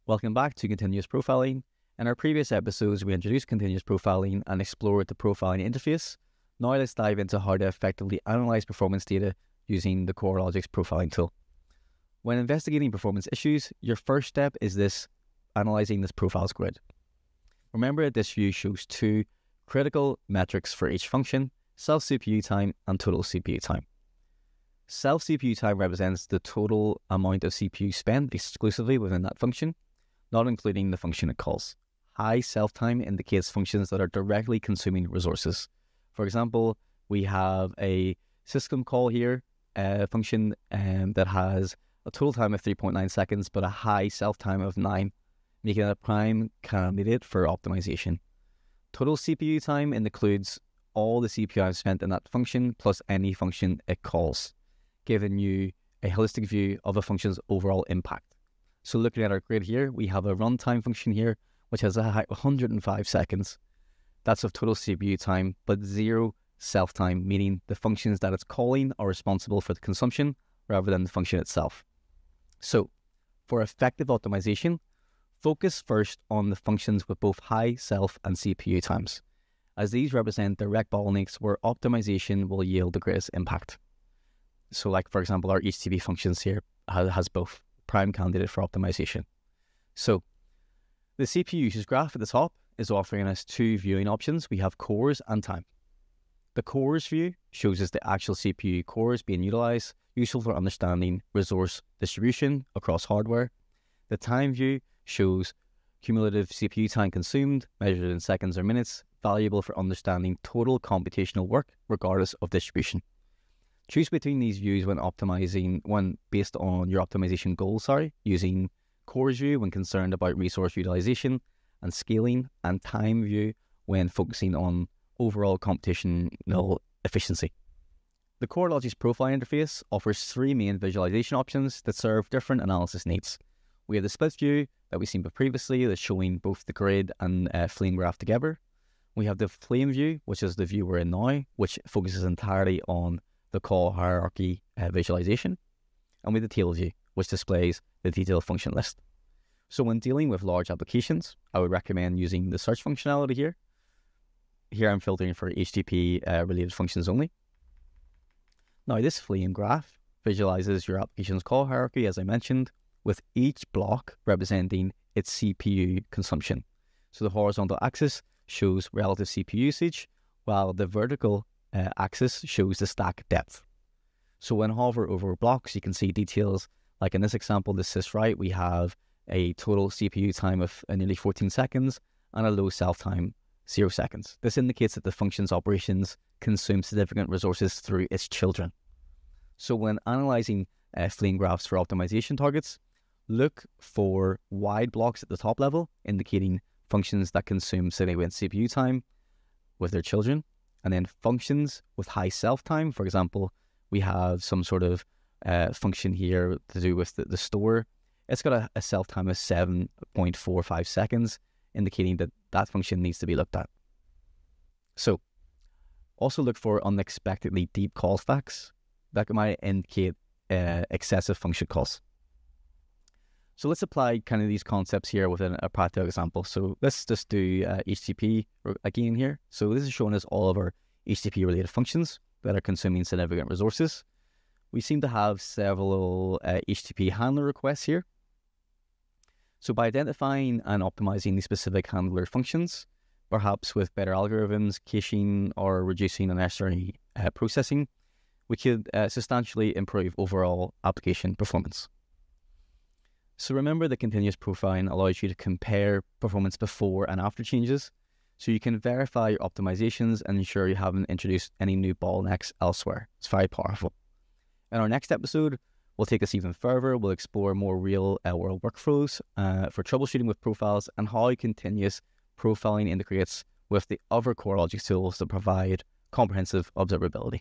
Welcome back to Continuous Profiling. In our previous episodes, we introduced continuous profiling and explored the profiling interface. Now let's dive into how to effectively analyze performance data using the Coralogix profiling tool. When investigating performance issues, your first step is analyzing this profiles grid. Remember that this view shows two critical metrics for each function: self-CPU time and total CPU time. Self-CPU time represents the total amount of CPU spent exclusively within that function, not including the function it calls. High self-time indicates functions that are directly consuming resources. For example, we have a system call here, a function that has a total time of 3.9 seconds, but a high self-time of 9, making it a prime candidate for optimization. Total CPU time includes all the CPU I've spent in that function plus any function it calls, giving you a holistic view of a function's overall impact. So looking at our grid here, we have a runtime function here, which has a high 105 seconds. That's of total CPU time, but 0 self-time, meaning the functions that it's calling are responsible for the consumption rather than the function itself. So for effective optimization, focus first on the functions with both high self and CPU times, as these represent direct bottlenecks where optimization will yield the greatest impact. So like, for example, our HTTP functions here has both, prime candidate for optimization. So the CPU usage graph at the top is offering us two viewing options. We have cores and time. The cores view shows us the actual CPU cores being utilized, useful for understanding resource distribution across hardware. The time view shows cumulative CPU time consumed, measured in seconds or minutes, valuable for understanding total computational work regardless of distribution. Choose between these views when based on your optimization goals, using cores view when concerned about resource utilization and scaling, and time view when focusing on overall computational efficiency. The Coralogix profile interface offers three main visualization options that serve different analysis needs. We have the split view that we've seen previously that's showing both the grid and flame graph together. We have the flame view, which is the view we're in now, which focuses entirely on the call hierarchy visualization. And with the tail view, which displays the detailed function list. So when dealing with large applications, I would recommend using the search functionality here. Here I'm filtering for HTTP related functions only. Now this flame graph visualizes your application's call hierarchy, as I mentioned, with each block representing its CPU consumption. So the horizontal axis shows relative CPU usage, while the vertical axis shows the stack depth. So when hover over blocks, you can see details like in this example, the sys we have a total CPU time of nearly 14 seconds and a low self time 0 seconds. This indicates that the function's operations consume significant resources through its children. So when analyzing flame graphs for optimization targets, look for wide blocks at the top level, indicating functions that consume significant CPU time with their children, and then functions with high self-time. For example, we have some sort of function here to do with the store. It's got a self-time of 7.45 seconds, indicating that that function needs to be looked at. So also look for unexpectedly deep call stacks that might indicate excessive function calls. So let's apply kind of these concepts here within a practical example. So let's just do HTTP again here. So this is showing us all of our HTTP related functions that are consuming significant resources. We seem to have several HTTP handler requests here. So by identifying and optimizing the specific handler functions, perhaps with better algorithms, caching, or reducing unnecessary processing, we could substantially improve overall application performance. So remember, the continuous profiling allows you to compare performance before and after changes, so you can verify your optimizations and ensure you haven't introduced any new bottlenecks elsewhere. It's very powerful. In our next episode, we'll take this even further. We'll explore more real-world workflows for troubleshooting with profiles and how continuous profiling integrates with the other Coralogix tools that provide comprehensive observability.